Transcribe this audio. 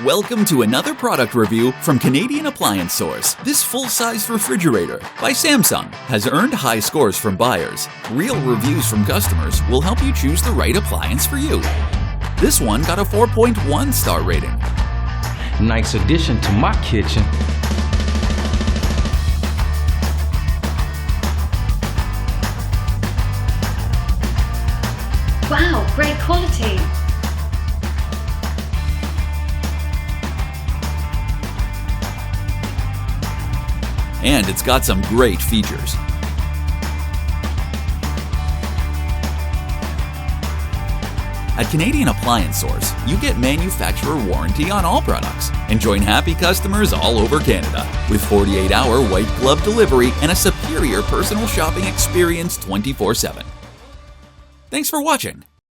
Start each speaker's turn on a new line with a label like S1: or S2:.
S1: Welcome to another product review from Canadian Appliance Source. This full-size refrigerator by Samsung has earned high scores from buyers. Real reviews from customers will help you choose the right appliance for you. This one got a 4.1 star rating.
S2: Nice addition to my kitchen.
S3: Wow, great quality!
S1: And it's got some great features. At Canadian Appliance Source, you get manufacturer warranty on all products and join happy customers all over Canada with 48-hour white glove delivery and a superior personal shopping experience 24/7. Thanks for watching.